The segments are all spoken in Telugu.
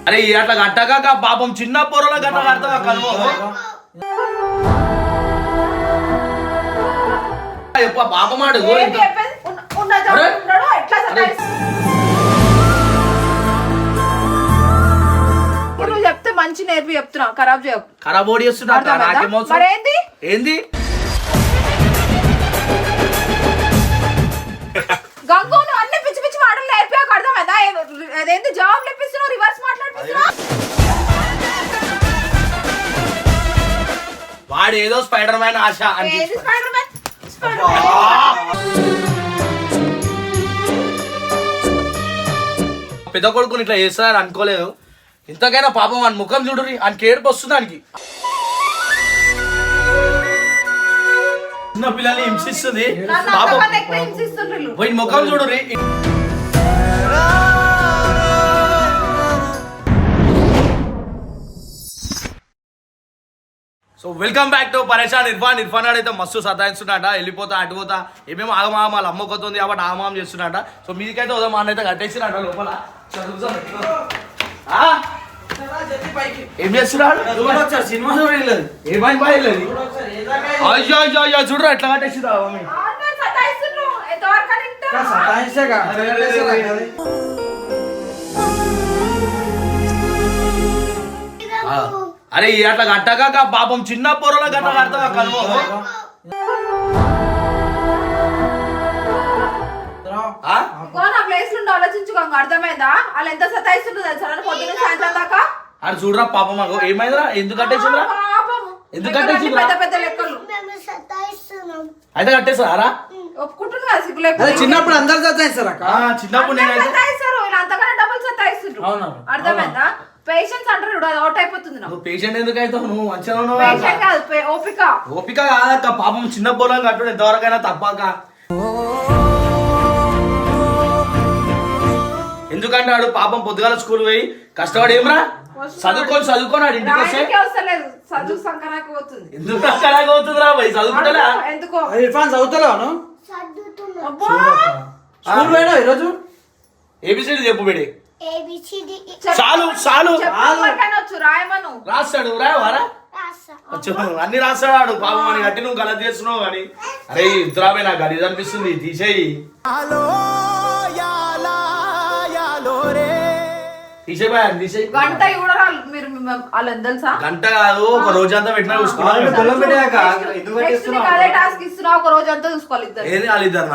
అరే అట్లా కట్టక పాపం చిన్న పొరల గట్ట కడతా కలువ పాపం ఆడు నువ్వు చెప్తే మంచి నేర్పి చెప్తున్నా ఖరాబ్ చేయకు. ఖరాబ్ ఓడి చేస్తున్నా ఏంది గంగు నువ్వు అన్ని పిచ్చి పిచ్చి మాటలు నేర్పాక అర్థమైందా? అదేంటి జవాబు లేపిస్తున్నావు, రివర్స్ మాట్లాడిపిస్తున్నావు. వాడు ఏదో స్పైడర్ మ్యాన్ ఆశ పెద్ద కొడుకుని ఇట్లా చేస్తారని అనుకోలేదు. ఇంతకైనా పాపం వాని ముఖం చూడురి, ఆయనకి ఏడుపు వస్తుంది. ఆయనకి చిన్న పిల్లల్ని హింసిస్తుంది పాపం. పోయి ముఖం చూడురి. సో వెల్కమ్ బ్యాక్ టు పరేషాన్ ఇర్ఫాన్. ఇర్ఫాన్ ఆడైతే మస్తు సతాయిస్తున్నాడ, వెళ్ళిపోతా అటుపోతా ఏమేమో ఆగమామ వాళ్ళ అమ్మకొతుంది కాబట్టి ఆగమాం చేస్తున్నాడ. సో మీకైతే ఉదయం మా అయితే కట్టేసినట లోపల. ఏం చేస్తున్నాడు? సినిమా చూడలేదు ఏమైంది బాయలేదు. అయ్యో అయ్యో అయ్యో చూడరా ఎట్లా కట్టేసిరా. అరే అట్లా కట్టక పాపం చిన్న పొరల గట్ట కడతా కలువ అర్థమైందా? వాళ్ళు ఎంత సతాయిస్తుందో తెలుసా పొద్దున్న సాయంత్రం దాకా. అది చూడరా పాపం మాకు ఏమైందిరా, ఎందుకు కట్టేసిందిరా, ఎందుకు కట్టేసిందిరా? పెద్ద పెద్ద లెక్కలు అయితే కట్టేస్తారా? ఒప్పుకుంటున్నా సిగ్గు లేకుండా. చిన్నప్పుడు అందరు సతాయిస్తారు అక్క. చిన్నప్పుడు నేనైతే సతాయిస్తారు, ఇలా అంతకన్నా డబుల్ సతాయిస్తుండ్రు. అర్థమైందా? పేషెన్స్ అంటారు, అవుట్ అయిపోతుంది. నువ్వు పేషెంట్ ఎందుకు అవుతావు? నువ్వు మంచిగా ఓపిక ఓపిక కాదక్క. పాపం చిన్న పొలం కట్టు ఎంతవరకైనా తప్పాక. ఎందుకంటే ఆడు పాపం పొద్దుగాల స్కూల్ పోయి కష్టపడి ఏమరా చదువుకోనాడు ఇంటికి వస్తే చదువు సంకరాకు పోతుంది. ఎందుకు సంకరాకు అవుతుంది రా పోయి చదువుకుంటా. ఎందుకో ఇర్ఫాన్ చదువుతున్నాను. స్కూల్ పోయినా ఈరోజు ఏబిసిడి చెప్పు బిడి. చాలు చాలు రాస్తాడు రాయవారా అన్ని రాస్తాడు పాపం అని కట్టి నువ్వు గలతి చేస్తున్నావు కానీ. అరే ఇద్దరామే నాకు అది అనిపిస్తుంది, తీసేయి తీసేయి. గంట తెలుసా? గంట కాదు, ఒక రోజంతా పెట్టినా చూసుకోవాలి. టాస్క్ ఇస్తున్నా ఒక రోజు అంతా చూసుకోవాలి. ఏది వాళ్ళిద్దరు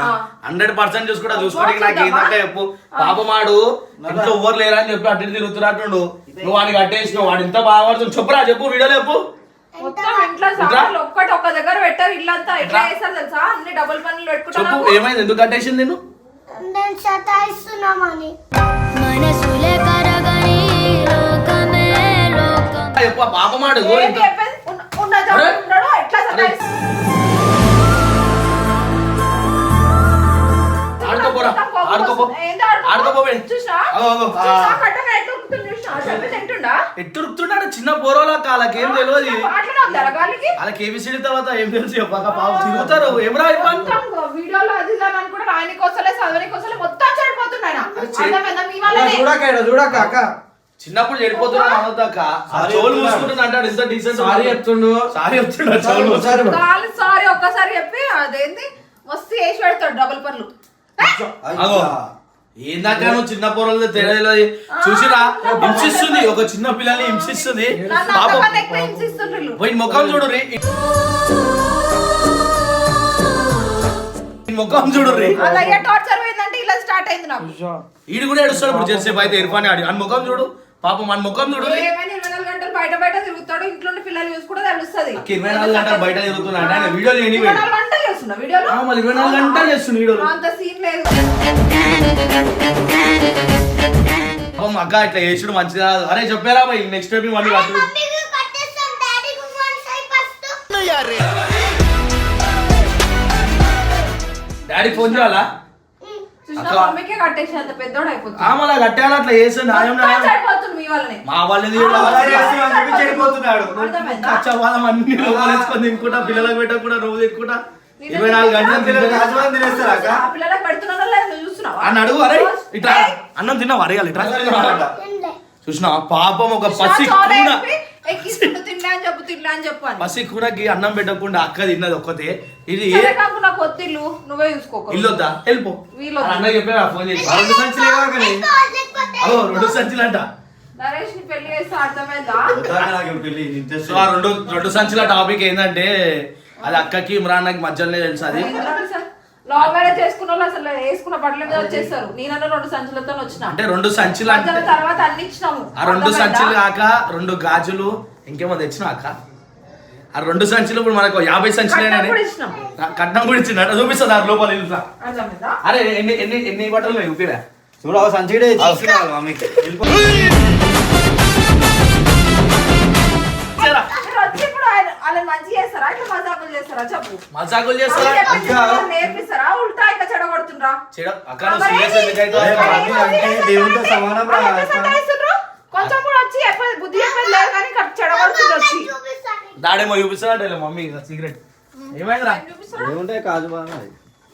100% చూసుకుంటా. చూసుకోవడానికి నాకు ఏంటంటే చెప్పు. పాపమాడు ఇంట్లో ఎవరు లేరా అని చెప్పి అటు తిరుగుతున్నట్టు నువ్వు వాడిని కట్టేసినావు. వాడు ఇంత బాగుపడుతుంది చెప్పురా, చెప్పు వీడియోలో చెప్పు. మొత్తం ఇంట్లో సామాన్లు ఒక్కటి ఒక్క దగ్గర పెట్టారు. ఇల్లంతా ఎట్లా చేస్తారు తెలుసా? అన్ని డబుల్ పనులు పెట్టుకుంటారు. చెప్పు ఏమైంది, ఎందుకు కట్టేసింది నేను? పాపమాడు ఎట్టురుకుతున్నాడు చిన్న పోరోలా. వాళ్ళకి ఏం తెలియదు, వాళ్ళకి ఏబిసిడి తర్వాత ఏం తెలుసు తిరుగుతారు. ఏమరా వీడియోలో అది కూడా రాయనికి వస్తలే చదవనికి వస్తలే మొత్తం చెడిపోతున్నాయి. చూడక అక్క చిన్నప్పుడు చెడిపోతున్నా చోలు చూసుకుంటున్నా అంటాడు. ఎంత డీసెంట్ సారీ చెప్తుండు. సారీ ఒక్కసారి చెప్పి అదేంది మస్తు వేసి పెడతాడు డబుల్ పనులు. ఏందాక నువ్వు చిన్న పొరలు తెలియదు చూసిరా. హింసిస్తుంది, ఒక చిన్న పిల్లల్ని హింసిస్తుంది. పోయి ముఖం చూడుర్రి, ముఖం చూడుర్రి. ఈడు కూడా ఏడుస్తాడు ఇప్పుడు చేసేపు. అయితే ఇర్ఫాన్ ఆడి అని ముఖం చూడు పాపం, మన ముఖం చూడు. 24 గంటలు బయట బయట తిరుగుతాడు, ఇంట్లో పిల్లలు చూసుకుంటే తెలుస్తుంది. 24 గంటలు బయట తిరుగుతున్నాడు ఆయన. వీడియోలు ఏంటి? 24 గంటలు చేస్తున్నా వీడియోలు. 24 గంటలు చేస్తున్నా వీడియోలు. అంత సీన్ లేదు. అక్క ఇట్లా చేసుడు మంచిది కాదు. అరే చెప్పారా నెక్స్ట్ టైం మళ్ళీ కట్టు. డాడీ ఫోన్ చేయాలా? కట్టేయాలి అట్లా చేస్తే న్యాయం మా వాళ్ళని తింటున్నా పిల్లలకు పెట్టకుండా రోజు తిట్టుకుంటా 24 గంటలు తినేస్తారా అక్క? ఆ పిల్లలకు పెడుతున్నారో లేదో నువ్వు చూస్తున్నావా? అని అడుగు. అరే ఇట్లా అన్నం తిన్నావు అరేయాలి ఇట్లా చూసినా పాపం ఒక పసి చాలా కూన చెప్పి, ఎక్కిస్తుండు, తినలే అని చెప్పు, తినలే అని చెప్పు అని. పసి కూనకి అన్నం పెట్టకుండా అక్క తిన్నది ఒక్కతే. ఇది సరే కాకు, నాకు ఒత్తిళ్ళు నువ్వే చూసుకోకు. ఇల్లు వద్దా వెళ్ళిపో. వీళ్ళొద్దు. అన్న చెప్పా ఫోన్ చేసి 2 సంచులు ఏమో కానీ. అదో 2 సంచులు అంట. నరేష్ ని పెళ్లి చేస్తే అర్థమైందా? వద్దాక నాకు పెళ్లి ఇంట్రెస్ట్. సో ఆ రెండు సంచుల టాపిక్ ఏంటంటే అది అక్కకి ఇమ్రాన్కి మధ్యలోనే తెలుసు. అది లవ్ మ్యారేజ్ చేసుకున్న వాళ్ళు అసలు వేసుకున్న బట్టల మీద వచ్చేస్తారు. నేనన్నా 2 సంచులతో వచ్చిన అంటే 2 సంచులు అంటే మధ్యలో తర్వాత అన్ని ఇచ్చినాము. ఆ 2 సంచులు కాక 2 గాజులు ఇంకేమో తెచ్చినా అక్క. ఆ 2 సంచులు ఇప్పుడు మనకు 50 సంచులేనే. కట్నం కూడా ఇచ్చినాం. కట్నం కూడా ఇచ్చింది అంటే చూపిస్తుంది దాని లోపల ఇల్లు. అర్థమైందా? అరే ఎన్ని బట్టలు చూపిరా. చూడు ఆ సంచిడే తీసుకురావాలి మమ్మీకి. మీరు వచ్చి ఇప్పుడు వాళ్ళని మంచిగా చేస్తారా ఇట్లా మజాకులు చేస్తారా చెప్పు. మజాకులు చేస్తారా నేర్పిస్తారా ఉల్టా ఇట్లా చెడగొడుతుండ్రా? అక్క నువ్వు సీరియస్ ఎందుకైతే అంటే దేవుడితో సమానం రా. కొంచెం కూడా వచ్చి బుద్ధి చెప్పేది లేదు కానీ చెడగొడుతుండ్రు వచ్చి. దాడేమో చూపిస్తాడు మమ్మీ సిగరెట్ ఏమైందిరా ఏముంటాయి కాదు బాగా.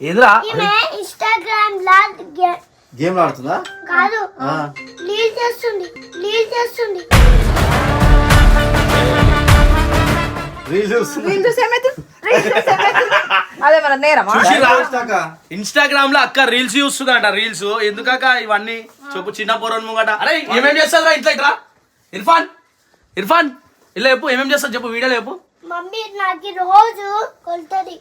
ఏదిరా ఇన్స్టాగ్రామ్ లా గేమ్ ఆడుతుందా? కాదు ఆ. లీడ్ చేస్తుంది రీల్స్ చూస్తున్నా. రీల్ చూసి ఏమైతుంది? రీల్ చూసి ఏమైతుంది? అదే మన నేరమా? చూసిరా అక్క. ఇన్స్టాగ్రామ్ లో అక్క రీల్స్ చూస్తుందంట. రీల్స్ ఎందుకక్క ఇవన్నీ చెప్పు. చిన్న పోరన్ ముంగట అరే ఏమేం చేస్తారా ఇంట్లో ఇట్లా ఇర్ఫాన్ ఇలా చెప్పు ఏమేం చేస్తావు చెప్పు వీడియోలో చెప్పు. మమ్మీ నాకు రోజు కొలుతుంది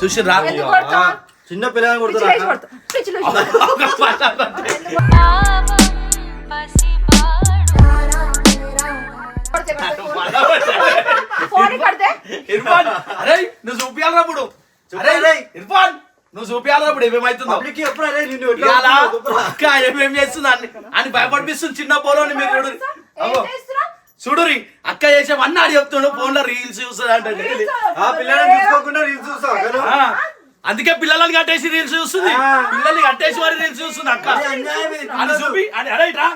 చూసిరా ఎందుకు కొడతావ్? చిన్న పిల్లలు పిచ్చి కొడుతున్నా లేచి కొడతావు. పిచ్చి లేచి కొడతావు. కొడితే ఫోన్ కడితే ఇర్ఫాన్ అరే నువ్వు చూపియాలరా ఇప్పుడు. అరే ఇర్ఫాన్ నువ్వు చూపియాలరా ఇప్పుడు ఏమేమైతుందో. పబ్లిక్ ఎప్పుడు అరే నిన్ను ఇవాళ అక్క ఏమేం చేస్తుంది అని భయపడిపిస్తుంది చిన్న పోలోని మీరు చూడు. ఏం చేస్తున్నావ్? చూడురి అక్క చేసేవన్నీ ఆడి చెప్తుండు ఫోన్ లో రీల్స్ చూస్తుంది అంటే ఆ పిల్లలను చూసుకోకుండా రీల్స్ చూస్తావు కదా. అందుకే పిల్లలని కట్టేసి రీల్స్ చూస్తుంది. పిల్లల్ని కట్టేసి వారి రీల్స్ చూస్తుంది అక్క. అని చూపి అని అరే ఇట్రా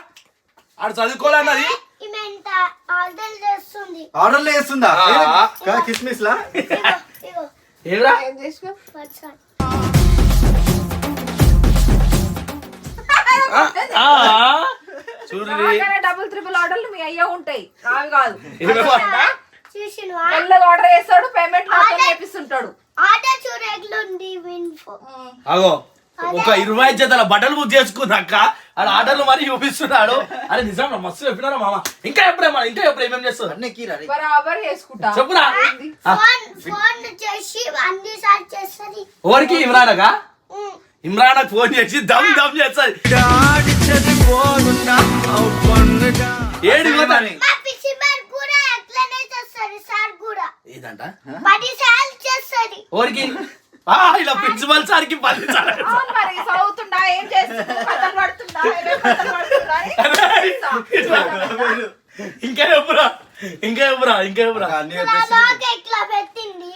ఆడు చదువుకోవాలన్నది ఈమె ఎంత ఆర్డర్ చేస్తుంది ఆర్డర్లు వేస్తుందా ఆ. కిస్మిస్ లా. ఇగో ఏరా ఏం చేసినావు? వాట్సాప్ చూడు నాకనే డబుల్ ట్రిపుల్ ఆర్డర్లు మీ అయ్యే ఉంటాయి నావి కాదు. చూసినవా మెల్లగా ఆర్డర్ చేస్తాడు పేమెంట్ నాతో చేపిస్తుంటాడు. ఆర్డర్ చూడు ఎట్లుంది విన్ఫో అగో ఒక 25 జతల బట్టలు బుక్ చేసుకుంది అక్క. ఆడ ఆర్డర్లు మరి చూపిస్తున్నాడు. అరే నిజం మస్తు చెప్పినారా మామ. ఇంకా ఎప్పుడు ఏమేం చేస్తుంది అన్నీ కీరా రే. బరాబర్ చేసుకుంటా. చెప్పురా. ఫోన్ చేసి అన్ని సార్లు చేస్తుంది ఎవరికి ఇమ్రానగా ఇమ్రాన్ ఫోన్ చేసి దమ్ చేస్తుంది. ఏడు ఇవ్వదని మా పిసిబార్ కూడా అట్లనే చేస్తుంది సార్ కూడా ఏదంట 10 సార్లు చేస్తుంది ఎవరికి ఇలా ప్రిన్సిపల్ సార్కి 10 సార్లు. అవును మరి చదువుతుండా ఏం చేస్తుందా కథలు పడుతుందా ఏమేం కథలు పడుతుందా అని. ఇంకా చెప్పురా అన్నీ చెప్పేసి అలాగే ఇట్లా పెట్టింది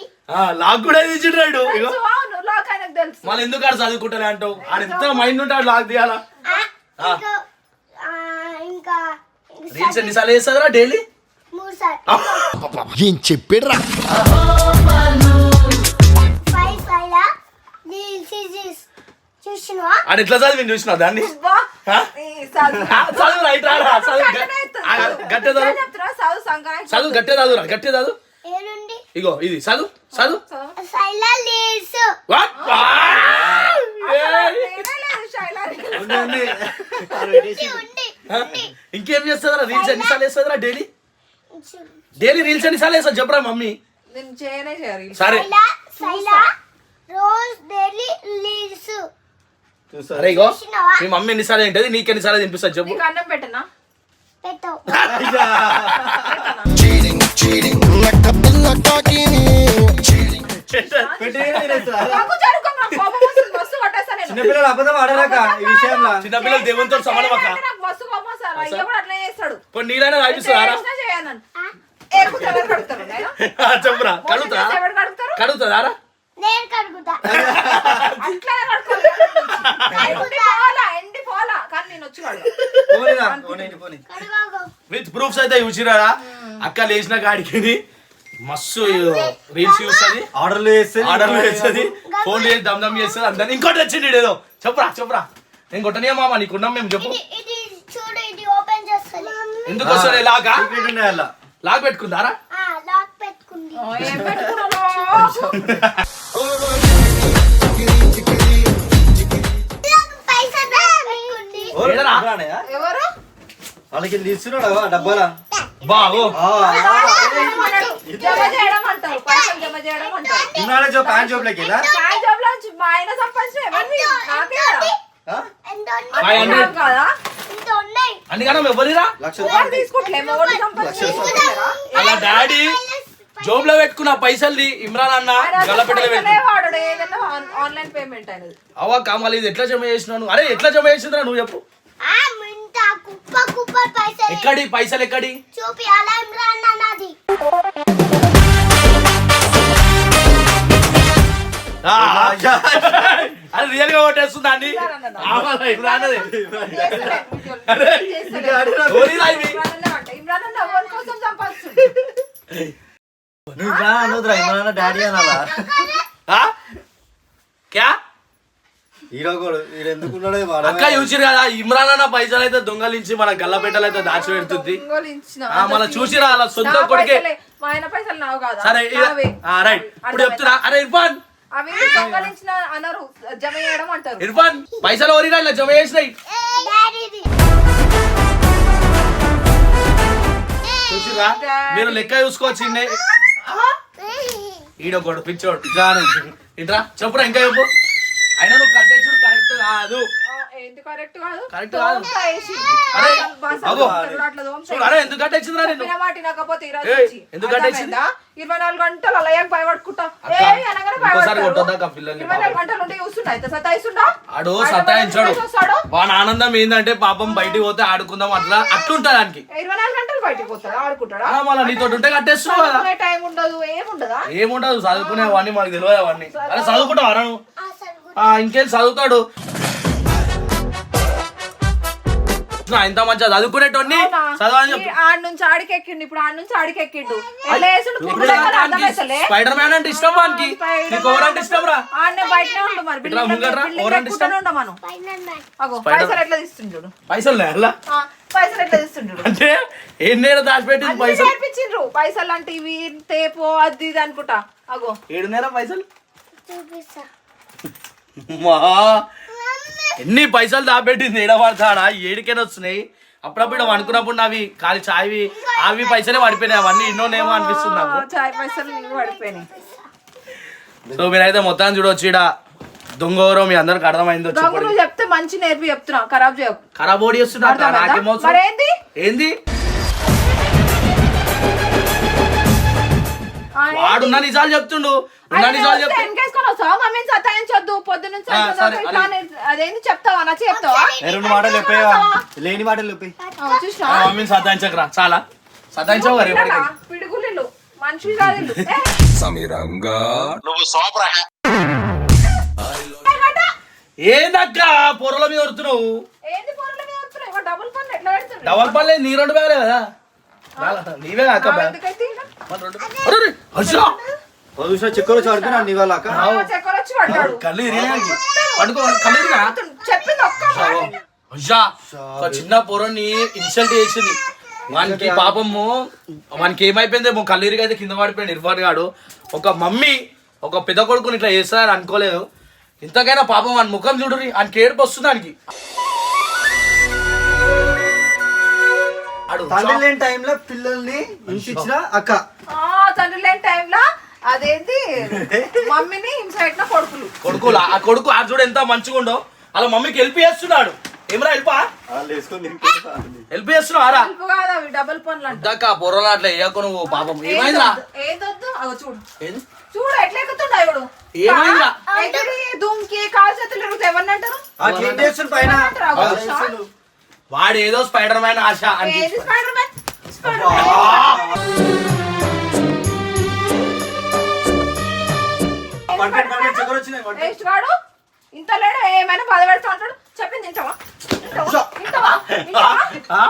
లాక్ కూడా తీసిండ్రాడు. ఇగో తెలుసు, అవును లాక్ ఆయనకు తెలుసు. మళ్ళీ ఎందుకు ఆడు చదువుకుంటానే అంటావు. ఆడు ఎంత మైండ్ ఉంటాడు లాక్ తీయాలా. ఇంకా ఇంకా రీల్స్ ఎన్నిసార్లు చేస్తుందిరా డైలీ. 3 సార్లు ఏం చెప్పాడురా 5 సార్లు రీల్స్ చూసినవా ఆడు ఎట్లా చదివి చూసినావు దాన్ని. అబ్బా, ఆ? ఈ చదువు. చదువు రైట్ రారా చదువు గట్టనే ఎత్తుంది. గట్టే చదువు నేను చెప్తున్నా, చదువు సంఘానికి చదువు గట్టే చదువు ఏలుండి ఇగో ఇది చదువు చదువు. సైలా లీడ్స్ What? అసలు నేనే లేదు శైలా రీల్స్. ఉంది. ఉంది ఇంకేం చేస్తుందిరా రీల్స్ ఎన్నిసార్లు వేస్తుందిరా డైలీ రీల్స్ ఎన్నిసార్లు వేస్తా చెప్పరా మమ్మీ. నేను చేయనే చేయాలి. సరే సైలా రోజ్ డైలీ లీడ్స్ చూసా అరే ఇగో మీ మమ్మీ ఎన్నిసార్లు తింటది నీకు ఎన్నిసార్లు తినిపిస్తా చెప్పు. నీకు అన్నం పెట్టనా? పెట్టవు పెట్టి తినేస్తా. నాకు జరుగుకోమ, నాకు కోపం వస్తుంది, మస్తు కొట్టేస్తా నేను. చిన్నపిల్లలు అబద్ధం ఆడరాక ఈ విషయంలో. చిన్నపిల్లలు దేవునితో సమానం అక్క. నాకు మస్తు కోపం వస్తుంది. అయ్య కూడా అట్లనే చేస్తాడు. కొన్ని నీళ్ళైనా రాయిస్తారా చేసినా చేయనని. ఏ కుక్క ఎవరు కడుగుతారు నేను? చెప్పురా కడుగుతా చేసి ఎవరు కడుగుతారు? కడుగుతుందారా నేను కడుగుతా అట్లనే కడుక్కోవాలి. ఎండి పోలా కానీ నేను వచ్చి కడుగు. పోనీరా, పోనీ. కడుగాకు విత్ ప్రూఫ్స్ అయితే చూసిరారా అక్క లేచిన కాడికి మస్తు రీల్స్ చూస్తుంది, ఆర్డర్లు చేస్తుంది ఆర్డర్లు చేస్తుంది, ఫోన్లు చేసి దమ్ దమ్ చేస్తుంది. అందరినీ ఇంకోటి వచ్చింది ఏదో చెప్పురా నేను కొట్టనే మామ నీకున్నాం మేము చెప్పు. ఇది చూడు, ఇది ఓపెన్ చేస్తాను. ఎందుకు వస్తుంది లాగా అలా లాగ్ పెట్టుకుందారా? లాక్ పెట్టుకుంది. ఏం పెట్టుకున్నావు? పైసలు పెట్టుకుంది. ఏడరా? ఎవరు? వాళ్ళకి తీసుకున్నాడు డబ్బాలా బాగో జమ చేయడం అంటారు, పైసలు జమ చేయడం అంటారు. ఇన్నాడే జో ప్యాంట్ జాబ్ లకి ప్యాన్ జాబ్ లో మా ఆయన సంపాదించిన ఎవరిని? నాకే కదా. ఎంత ఫైవ్ ఉన్నాయి? హండ్రెడ్. కదా ఇంత ఉన్నాయి. అందుకన్నా ఎవరిరా ఎవరు తీసుకుంటలేము, ఎవరు సంపాదించుకుంటారా? అలా డాడీ జోబ్ లో పెట్టుకున్న పైసల్ది ఇమ్రాన్ అన్న గల్లపెట్టలో పెట్టు. వాడు ఏదైనా ఆన్లైన్ పేమెంట్ అనేది. అవ్వ కామాలి ఇది ఎట్లా జమ చేసినావు? అరే ఎట్లా జమ చేసిందిరా నువ్వు చెప్పు. ఇంత కుప్ప పైసలు ఎక్కడి పైసలు ఎక్కడి? చూపి అలా ఇమ్రాన్ అన్నది. అది రియల్ గా కొట్టేస్తుందా అండి? ఇమ్రాన్ అదే. అరే, ఎవరిరా ఇవి? ఇమ్రాన్ అన్న ఎవరి కోసం సంపాదిస్తుంది? నువ్వు అనొద్దురా ఇమ్రాన్ డాడీ అనాలా ఆ? క్యా హీరో కూడా వీడు ఎందుకున్నాడో అక్క చూసిరు కదా ఇమ్రాన్ అన్న పైసలు అయితే దొంగలించి మన గల్లపెట్టలు అయితే దాచి పెడుతుంది. మళ్ళీ చూసిరా అలా సొంత కొడుకే. మా ఆయన పైసలు నావు కాదా? సరే నావే. రైట్ ఇప్పుడు చెప్తున్నా. అరే ఇర్ఫాన్ అవి దొంగలించిన అనరు, జమ చేయడం అంటారు. ఇర్ఫాన్ పైసలు ఓరిరా ఇలా జమ చేసినాయి డాడీది. చూసిరా మీరు లెక్క చూసుకోవచ్చు. ఈడో గొడవ పిచ్చోడు ఇంట్రా చెప్పురా ఇంకా చెప్పు. అయినా నువ్వు కట్టేసుడు కరెక్ట్ కాదు. ఏంటి కరెక్ట్ కాదు? కరెక్ట్ కాదు. తోముతా వేసి. అరే, బాసలు అగో. తోముతారు, అట్లా తోముతా. చూడు, అరే ఎందుకు కట్టేసిందిరా నేను? చెప్పిన మాట వినకపోతే ఈ రోజు ఏయ్, నుంచి. ఎందుకు కట్టేసింది? అర్థమైందా? 24 గంటలు అలాగే భయపడుకుంటా. అక్క, ఏయ్ అనగానే ఇంకోసారి భయపడతారు. కొట్టొద్దాక పిల్లల్ని 24 గంటలు ఉంటే చూస్తుండా? ఇంత సతాయిస్తుండా? ఆడు బయట సతాయించాడు. బయట వస్తాడు. వాని ఆనందం ఏంటంటే పాపం బయటికి పోతే ఆడుకుందాం అట్లుంటది దానికి. 24 గంటలు బయటికి పోతాడా? ఆడుకుంటాడా? మళ్ళీ నీతో ఉంటే కట్టేస్తున్నావు కదా. చదువుకునే టైం ఉండదు, ఏముండదా? ఏముండదు చదువుకునే అవన్నీ మనకు తెలియదు అవన్నీ. అరే చదువుకుంటావు అరా నువ్వు? అసలు ఇంకేం చదువుతాడు ఇంత మంచిగా చదువుకునేటోని అవునా? చదవని చెప్పు. ఆడ నుంచి ఆడికి ఎక్కిండు, ఇప్పుడు ఆడ నుంచి ఆడికి ఎక్కిండు. ఎట్లా వేసుడు? కుక్కలు ఎక్కడ అర్థమైతలే? స్పైడర్ మ్యాన్ అంటే ఇష్టం వానికి. నీకు ఎవరంటే ఇష్టం రా? ఆడనే బయటనే ఉండు మరి. ఇట్లా ముంగట్రా, ఎవరంటే ఇష్టం? బిల్డింగ్ ఉండమను. Final man. అగో Spider- పైసలు ఎట్లా తీస్తుండు? పైసలు లేలా పైసలు ఎట్లా తీస్తుండు? అంటే ఏం నేర దాచిపెట్టింది అన్ని పైసలు? నేర్పించిండ్రు. పైసలు అంటే ఇవి తేపో అది ఇది అనుకుంటా. అగో ఏడు నేర పైసలు చూపిస్తా. మా ఎన్ని పైసలు దాపెట్టింది ఏడబడతాడా? ఏడికైనా వస్తున్నాయి. అప్పుడప్పుడు అనుకున్నప్పుడు నావి ఖాళీ చాయ్వి అవి పైసలే పడిపోయినాయి. అవన్నీ ఎన్నోనేమో అనిపిస్తుంది నాకు. చాయ్ పైసలు నీకు పడిపోయినాయి. సో మీరైతే మొత్తాన్ని చూడవచ్చు. ఈడ దొంగవరో మీ అందరికి అర్థమైందో దొంగ చెప్పండి. నువ్వు చెప్తే మంచి నేర్పి చెప్తున్నా, ఖరాబ్ చేయకు. ఖరాబ్ ఓడి వస్తున్నా అర్థమైందా? నాకేమవుతుంది? మరేంది? ఏంది ఆ, వాడున్న నిజాలు చెప్తుండు. ఉన్న ఆయన నిజాలు వస్తే చెప్తే వెనకేసుకొని వస్తావా? మమ్మీని సతాయించొద్దు, పొద్దు నుంచి సరే, అదేంటి చెప్తావా? నచ్చ చెప్తావా? రెండు మాటలు చెప్పేవా లేని మాటలు చెప్పి చూసినా మమ్మీని సతాయించకరా చాలా సతాయించావు కదా ఎప్పటికీ. పిడుగులు మనుషులు కాదు ఇల్లు. ఏ, ఏందక్క పొరల మీద వరుతున్నావు? ఏంది పొరల మీద వస్తున్నావు? ఇగో డబుల్ పన్ను ఎట్లా పెడుతుండ్రు? డబల్ పల్లె నీ రెండు బ్యాగులే కదా. నీవే అక్క బ్యాగ్. ఎందుకైతే ఈయన? అరే, అచ్చా. చూసిన చెక్కలు చడుతున్నా నీ వాళ్ళ అక్క చక్కెర వచ్చి పడ్డాడు. కళ్ళు ఇరిగినాయి. పడుకో కళ్ళు ఇరిగా. చెప్పింది ఒక్క మాట. అయ్యా ఒక చిన్న పొరని ఇన్సల్ట్ చేసింది. వానికి పాపము వానికి ఏమైపోయిందేమో కళ్ళు ఇరిగి అయితే కింద పడిపోయాడు ఇర్ఫాన్ గాడు. ఒక మమ్మీ ఒక పెద్ద కొడుకుని ఇట్లా చేస్తారని అనుకోలేదు. ఇంతకైనా పాపం వాని ముఖం చూడు, ఆయనకి ఏడుపు వస్తుంది ఆయనకి. తండ్రి లేని టైంలో పిల్లల్ని హింసించిన అక్క తండ్రి లేని టైంలో అదేంటి మమ్మీని హింస పెట్టిన కొడుకులు. కొడుకులు ఆ కొడుకు ఆ చూడు ఎంత మంచిగా ఉండో అలా మమ్మీకి హెల్ప్ చేస్తున్నాడు. ఏమరా హెల్పా హెల్ప్ చేస్తున్నావారా? హెల్ప్ కాదు అవి డబుల్ పనులు అంట. ఇందాక పొరలు అట్లా వేయకు నువ్వు. పాపం ఏమైందిరా? ఏదొద్దు అగో చూడు ఏంది? చూడు ఎట్లా ఎక్కుతుంటా ఇప్పుడు. ఏమైందిరా? ఎగిరి దుంకి కాలు చేతులు ఎరుగుతాయి. ఎవరిని అంటారు? క్లీన్ చేస్తున్న పైన అంటారు, అగో చూసినా? వాడు ఏదో స్పైడర్ మ్యాన్ ఆశ అని. ఏది స్పైడర్ మ్యాన్? Spider man. చెక్కలు వచ్చినాయి వేస్ట్ వాడు ఇంత లేడు, ఏమైనా బాధ పెడతా ఉంటాడు. చెప్పింది వింటావా? వింటావా? వింటావా? వింటావా?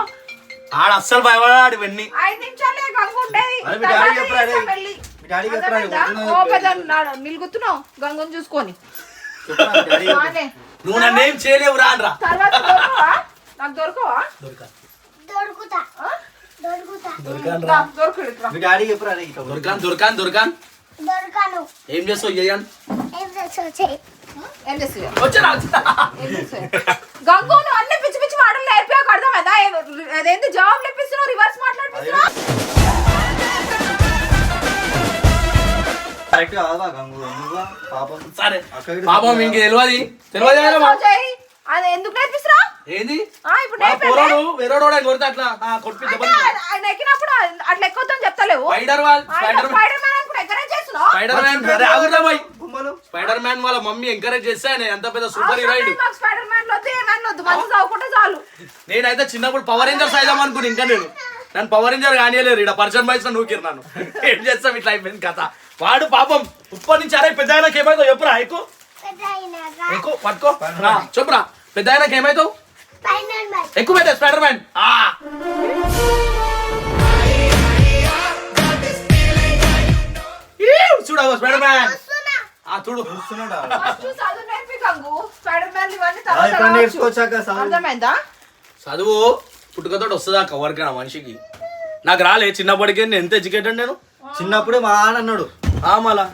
ఆడ అస్సలు భయపడాడు ఇవన్నీ 5 నిమిషాలే గంగు ఉండేది. అరే, మీ డాడీ తర్వాత చెప్పరా రే? చేస్తాం వెళ్ళి. మీ డాడీ చెప్పరా రే? అర్థమైందా? ఓ పెద్ద నిలుగుతున్నావు గంగుని చూసుకొని. బానే. నువ్వు నన్నేం చేయలేవు రా అనరా తర్వాత దొరకవా? నాకు దొరకవా? దొరుకుతా ఆ? దొరుకుతా రా, దొరకడు ఇట్రా. మీ డాడీ చెప్పరా రే? దొరకాను దొరకను ఏం చేస్తావు చెయ్యను ఏం చేస్తావు చెయ్యి ఏం చేస్తావు? వచ్చా ఏం చేస్తావు? గంగు నువ్వు అన్ని పిచ్చి పిచ్చి మాటలు నేర్పాక అర్థమైందా? అదేంటి జవాబు లేపిస్తున్నావు, రివర్స్ మాట్లాడిపిస్తున్నావు. కరెక్ట్ కాదా గంగు? నువ్వా పాపం సరే అక్కడికి పాపం ఇంక తెలియదు చెయ్యి. అది ఎందుకు నేర్పిస్తున్నా? ఏంది ఇప్పుడు మా నేర్పే పోరాడు వేరేవాడు కొడితే అట్లా కొట్టిద్దాం అంటే ఆయన ఎక్కినప్పుడు అట్లా ఎక్కువని చెప్తలేవు. స్పైడర్ స్పైడర్ మ్యాన్ కూడా ఎంకరేజ్ చేస్తున్నావు. గుమ్మలు స్పైడర్ మ్యాన్ వాళ్ళ మమ్మీ ఎంకరేజ్ చేస్తే ఆయన ఎంత పెద్ద సూపర్ హీరోయిన్ స్పైడర్ మ్యాన్ వద్దు ఏమైనా వద్దు, మంచి చదువుకుంటే చాలు. నేనైతే చిన్నప్పుడు పవర్ రేంజర్స్ అయిదాం అనుకుని ఇంకా నన్ను పవర్ రేంజర్ కానియలేరు ఇక్కడ పర్సన్ బాయ్స్ నూకిరు నన్ను ఏం చేస్తాం ఇట్లా అయిపోయింది కథ. వాడు పాపం ఉప్పటి నుంచి అరే పెద్ద ఆయనకి ఏమైతే చెప్పురా ఎక్కువ ఎక్కువ పట్టుకో చెప్పురా పెద్ద ఆయనకి ఏమైతావు ఎక్కువ పెట్టే స్పైడర్ మ్యాన్ చూడవు స్పైడర్ మ్యాన్ చూడు చూస్తున్నాడా? ఫస్ట్ చదువు నేర్పి గంగు. స్పైడర్ మ్యాన్ ఇవన్నీ ఆ, ఇప్పుడు తర్వాత నేర్చుకోవచ్చాక చదువు. అర్థమైందా? చదువు పుట్టుకతోటి వస్తుందా కవర్గా మనిషికి నాకు రాలే చిన్నప్పటికే నేను ఎంత ఎడ్యుకేటెడ్ నేను చిన్నప్పుడే మా నాన్న అన్నాడు మళ్ళా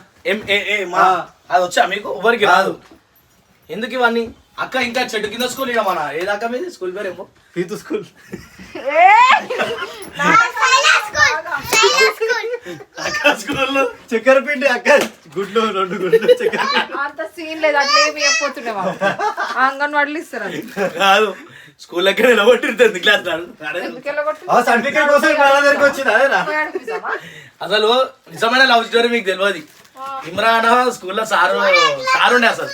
అది వచ్చా మీకు ఎవరికి రాదు ఎందుకు ఇవన్నీ అక్క ఇంకా చెట్టు కింద స్కూల్ ఇక మన ఏదాకా మీది స్కూల్ పేరు ఏమో పీతు స్కూల్ అక్క స్కూల్లో చక్కెర పిండి అక్క గుడ్లు 2 గుడ్లు చక్కెర పిండి. అంత సీన్ లేదు, అట్లా ఏమి చెప్పొస్తుండే అంగన్వాడీలు ఇస్తారు. అది కాదు స్కూల్లోకి నిలబట్టిరుతుంది క్లాస్ ఎందుకు వెళ్ళగొట్టు? ఆ సర్టిఫికేట్ కోసం మా దగ్గరికి వచ్చింది అదేనా? అసలు నిజమైన లవ్ స్టోరీ మీకు తెలియదు. ఇమ్రాన్ స్కూల్లో సారుండే అసలు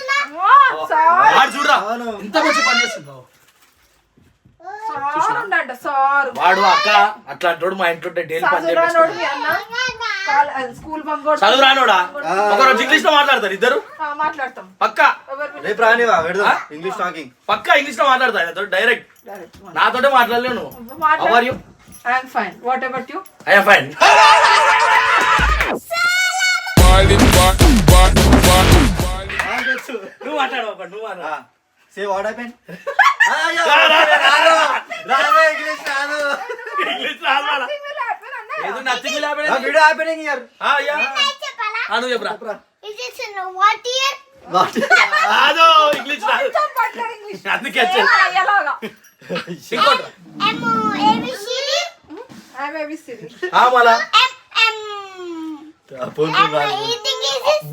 వాడు చూడరా ఇంత మంచి పని చేస్తుందో సారు వాడు అక్క అట్లాంటోడు మా ఇంట్లో డైలీ పని చదువురానోడు మీ చేపిస్తాడు. అన్న స్కూల్ బంగోడు చదువు రానోడా ఒకరోజు ఇంగ్లీష్ లో మాట్లాడతారు ఇద్దరు మాట్లాడతాం. పక్క రేపు రానివా పెడదాం ఇంగ్లీష్ టాకింగ్. పక్క ఇంగ్లీష్ లో మాట్లాడతారు డైరెక్ట్ నాతోటే మాట్లాడలేవు నువ్వు how are you I'm fine what about you? I'm fine నువ్వు మాట్లాడు నువ్వు మాట్లాడు సే వాట్ హ్యాపెన్? ఇంగ్లీష్ రాదు. ఇంగ్లీష్ రాదు వాళ్ళ. ఏదో nothing will happen. Video happening year. నువ్వు చెప్పురా వాట్ ఇయర్ రాదు ఇంగ్లీష్ రాదు అందుకే వచ్చేది. ఇంకోటి మళ్ళా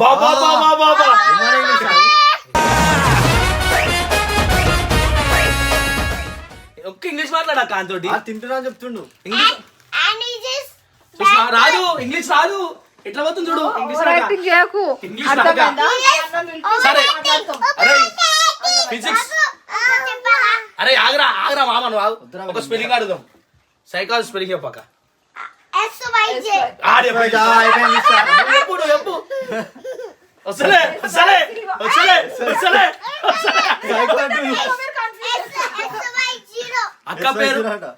బాబా బాబా బాబా ఒక్క ఇంగ్లీష్ మాట్లాడా కాంతోటి తింటున్నా చెప్తుండు. ఇంగ్లీష్ చూసినా? రాదు ఇంగ్లీష్ రాదు ఎట్లా పోతుంది చూడు ఇంగ్లీష్ రాక. చేయకు. ఇంగ్లీష్ రాక. సరే అరే ఫిజిక్స్ అరే ఆగరా ఆగరా మామ నువ్వు ఆగు. ఒక స్పెల్లింగ్ అడుగుదాం సైకాలజీ స్పెల్లింగ్ చెప్పక ఎప్పుడు చెప్పు వస్తలే వస్తలే వస్తలే వస్తలే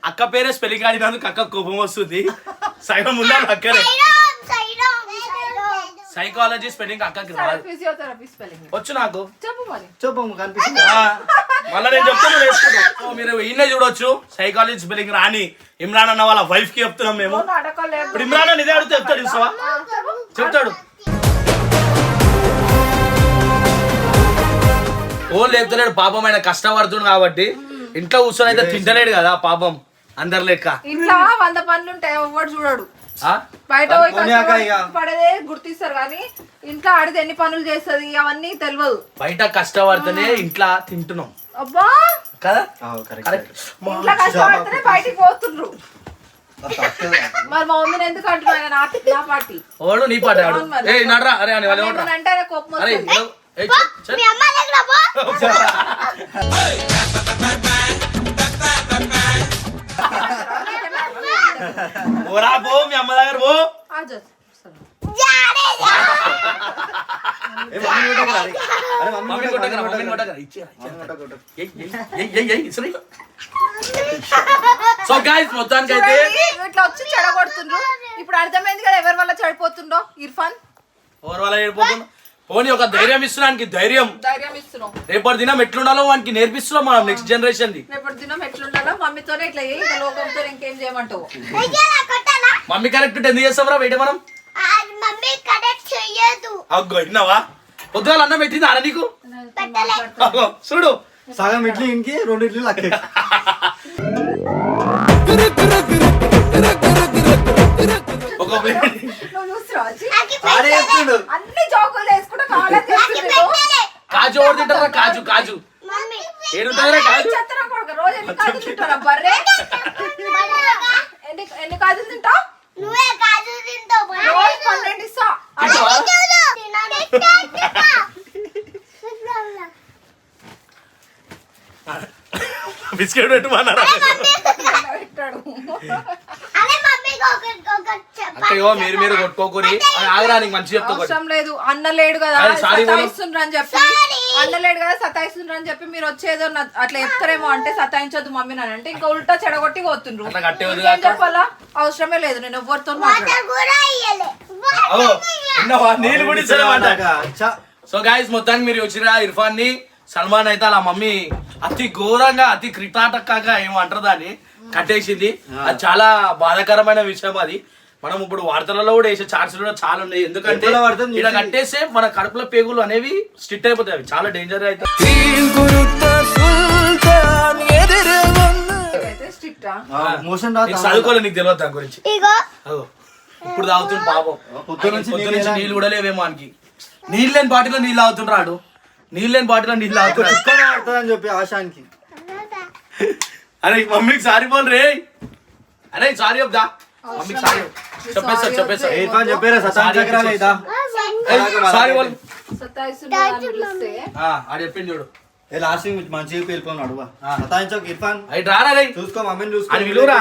అక్క పేరే స్పెల్లింగ్ ఆడినందుకు అక్క కోపం వస్తుంది సైతం ఉందా అక్కనే సైకాలజీ స్పెల్లింగ్ అక్కకి రాదు ఫిజియోథెరపీ స్పెల్లింగ్ వచ్చు నాకు చెప్పు మరి. చెప్పు కనిపిస్తుంది. మళ్ళీ నేను చెప్తాను వేసుకుంటాం మీరు ఈయనే చూడొచ్చు సైకాలజీ స్పెల్లింగ్ రాని ఇమ్రాన్ అన్న వాళ్ళ వైఫ్ కి చెప్తున్నాం మేము నాటకాలు ఇప్పుడు ఇమ్రాన్ అన్న ఇదే అడిగితే చెప్తాడు చూసావా చెప్తాడు ఓ లేపుతలేడు పాపం ఆయన కష్టపడుతుంది కాబట్టి ఇంట్లో కూర్చొని అయితే తింటలేడు కదా పాపం అందరు లెక్క ఇంట్లో 100 పనులు ఉంటాయి ఎవరు చూడడు. ఆ? బయట పోయి పోనీయాక ఇక. పడేదే గుర్తిస్తారు కానీ ఇంట్లో ఆడితే ఎన్ని పనులు చేస్తుంది అవన్నీ తెలియదు. బయట కష్టపడితేనే ఇంట్లో తింటున్నాం అబ్బా కదా కరెక్ట్. కరెక్ట్ ఇంట్లో కష్టపడితేనే బయటికి పోతుండ్రు. మరి మా మమ్మీని ఎందుకు అంటున్నా నా పార్టీ ఓడు నీ పాట ఆడు అవును మరి. ఏ నడరా అరే అని వాళ్ళు ఏమన్నా అంటే ఆయన కోపం అరే వస్తుంది. ఏ, చల్. మీ అమ్మ దగ్గర పో ఓరా పో మీ అమ్మ దగ్గర పో ఆజా. మమ్మీ కొట్టకరా మమ్మీ కొట్టకరా ఇచ్చేరా ఇచ్చేరా. ఏయ్, ఏయ్, ఏయ్, ఏయ్, ఏయ్, ఇసురు. సో గైస్ మొత్తానికి అయితే చూడండి, ఇట్లా వచ్చి చెడగొడుతుండ్రు. ఇప్పుడు అర్థమైంది కదా ఎవరి వల్ల చెడిపోతుండో. ఇర్ఫాన్ ఎవరి వల్ల ఏడిపోతున్నా పోనీ ఒక ధైర్యం ఇస్తున్నానికి ధైర్యం ధైర్యం ఇస్తున్నాం. రేపటి దినం ఎట్లుండాలో వానికి నేర్పిస్తున్నాం మనం నెక్స్ట్ జనరేషన్ ది. రేపటి దినం ఎట్లుండాలో మమ్మీతోనే ఇట్లా ఇంకా లోకంతో ఇంకేం చేయమంటావు. మమ్మీ కరెక్ట్ ఎందుకు చేస్తాం రా బయట మనం మమ్మీ కరెక్ట్ చెయ్యదు. అగ్గో విన్నావా పొద్దుగాల అన్నం పెట్టింది అన్న నీకు అగ్గో, చూడు సగం ఇడ్లీ ఇంకి 2 ఇడ్లీ లక్కే. ఒక ప్లేట్ నువ్వు చూస్తున్నావా వచ్చి? ఆడే చెప్తుండు. అన్ని జోకులు వేసుకుంటా కావాలని చేస్తుండ్రు. కాజు ఎవరు తింటారా కాజు కాజు మమ్మీ ఏడుంటారా కాజు చెత్తరా కొడుకు, రోజు ఎన్ని కాజులు తింటారా బర్రే? ఎన్ని కాజులు తింటావు? నువ్వే కాజు తింటావు. రోజు 12 ఇస్తా. బిస్కెట్ పెట్టమన్నారా పెట్టాడు. అదే మమ్మీకి ఒక అక్కయ్యో మీరు కొట్టుకోకూరి ఆగరా నీకు మంచి చెప్తా ఒకటి. అవసరం లేదు. అన్న లేడు కదా అరే, sorry బోలు. సతాయిస్తుండ్రు అని చెప్పి అన్న లేడు కదా సతాయిస్తుండ్రు అని చెప్పి మీరు వచ్చేదో అట్లా చెప్తారేమో అంటే సతాయించొద్దు మమ్మీ అని అంటే ఇంకా ఉల్టా చెడగొట్టి పోతుండ్రు. అట్లా కట్టేవద్దు ఇంకేం చెప్పాలా? అవసరమే లేదు. నేను ఎవరితో వాటర్ కూడా ఇయ్యలే. ఓ విన్నావా నీళ్ళు కూడా ఇచ్చారన్నమాట. చా. సో గాయస్ మొత్తానికి మీరు వచ్చిరా ఇర్ఫాన్ ని సల్మాన్ అయితే అలా మమ్మీ అతి ఘోరంగా అతి క్రిటాటక్కగా ఏమంటారు దాన్ని కట్టేసింది. అది చాలా బాధాకరమైన విషయం. అది మనం ఇప్పుడు వార్తలలో కూడా వేసే ఛాన్సులు కూడా చాలా ఉన్నాయి. ఎందుకంటే ఎప్పుడో వార్తలు ఇలా కట్టేస్తే మన కడుపులో పేగులు అనేవి స్ట్రిక్ట్ అయిపోతాయి. అవి చాలా డేంజర్ అయితే స్ట్రిక్టా? మోషన్ నీకు చదువుకోలేదు నీకు తెలియదు దాని గురించి. ఇగో అదో ఇప్పుడు తాగుతుంది పాపం. పొద్దు నుంచి నీళ్ళు కూడా లేవేమో మనకి. నీళ్ళు లేని బాటిలో నీళ్ళు తాగుతుండ్రాడు. నీళ్ళు లేని బాటిలో నీళ్ళు తాగుతున్నాడు. చుక్కనే ఆడుతుందని చెప్పి ఆశానికి. అరే మమ్మీకి సారీ బోల్ రే. అరే సారీ చెప్దా మమ్మీకి సారీ చెప్పేస్తా ఇర్ఫాన్ చెప్పారా సతాంచకరా లేదా? సారీ బోల్. సతాయిస్తుండ్రు అని పిలిస్తే ఆడు చెప్పింది చూడు. ఏ లాస్ట్ మంచిగా పేర్కొన్నాడు అడుగు. సతాంచకు ఇర్ఫాన్. అయి రారా రే చూసుకో మమ్మీని చూసుకో. అని విలువరా?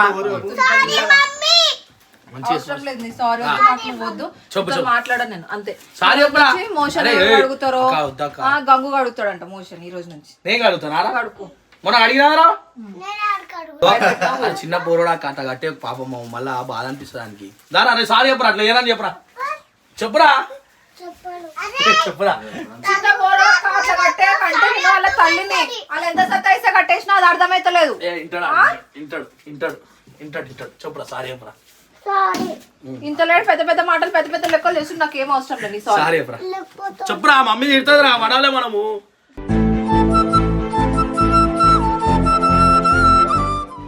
Sorry mummy. మంచిగా అవసరం లేదు. నీ సారీ నాకు వద్దు. చెప్పు. మాట్లాడను నేను అంతే. సారీ చెప్పురా. మోషన్ అరే, ఎవరు ఏయ్, అడుగుతారో అక్క, వద్దు అక్క. గంగు అడుగుతాడంట మోషన్ ఈ రోజు నుంచి. నేను కడుగుతానా కడుపు. మొన్న అడిగినారా నేను ఆడకడు. చిన్న పోరుడా కట్ట కట్టే పాపం మళ్ళా బాధ అనిపిస్తుంది దానికి. దారా అరే సారీ చెప్పురా అట్లా ఏనని చెప్పురా చెప్పురా చెప్పాడు. చెప్పురా. చిన్న పోరడు కాట్ల కట్టే కంటే నేను వాళ్ళ తల్లిని వాళ్ళు ఎంత సతాయిస్తే కట్టేసినా అది అర్థమైతలేదు. ఇంటాడు చెప్పురా సారీ చెప్పురా సారీ. ఇంత లేడు పెద్ద పెద్ద మాటలు పెద్ద పెద్ద లెక్కలు చేసి నాకు ఏం అవసరం లేదు. సారీ సారీ చెప్పురా లేకపోతే చెప్పురా. మమ్మీ తిడుతుందిరా వడాలే మనము.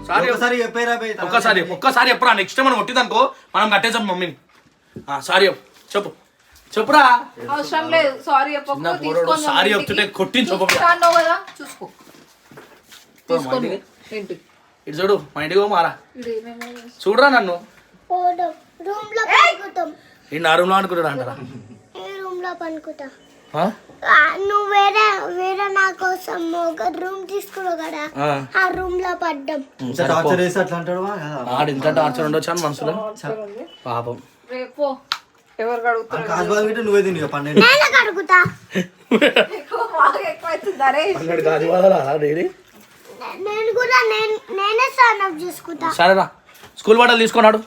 సారీ ఒకసారి చెప్పారా బే? ఒక్కసారి చెప్పురా. నెక్స్ట్ మనం కొట్టిందనుకో మనం కట్టేసాం మమ్మీని. సారీ చెప్పు చెప్పురా. అవసరం లేదు. సారీ చిన్న పోరడు సారీ చెప్తుంటే కొట్టించు కదా చూసుకో తీసుకోండి ఇంటికి. ఇటు చూడు మా ఇంటికి మారా ఇది ఏమేమో చూడరా నన్ను. పోదాం. రూమ్ లో పనుకుంటాం. ఈ నా రూమ్ లో అనుకుంటాడు అంటారా? ఈ రూమ్ లో పనుకుంటా. ఆ? నువ్వు వేరే నా కోసం ఒక రూమ్ తీసుకున్నావు కదా, ఆ రూమ్ లో పడ్డాం. ఇంత టార్చర్ చేసి అట్లా అంటాడు ఆడు ఇంత టార్చర్ ఉండొచ్చు అని మనసులో పాపం. రేపు ఎవరు అడుగుతారు? కాజుబాద్ పెట్టి నువ్వే తిని 12. నేను కడుగుతా. బాగా ఎక్కువ అవుతుంది. అరే నేను కూడా నేనే స్నానం చేసుకుంటా. సరేరా స్కూల్ బట్టలు తీసుకున్నాడు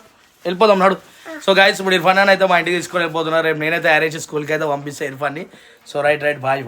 వెళ్ళిపోదాం నాడు. సో గైస్ ఇప్పుడు ఇర్ఫాన్ అయితే మా ఇంటికి తీసుకొని వెళ్ళిపోతున్నారు. రేపు నేనైతే అరేంజ్ స్కూల్కి అయితే పంపిస్తే ఇర్ఫాన్ని. So right bye.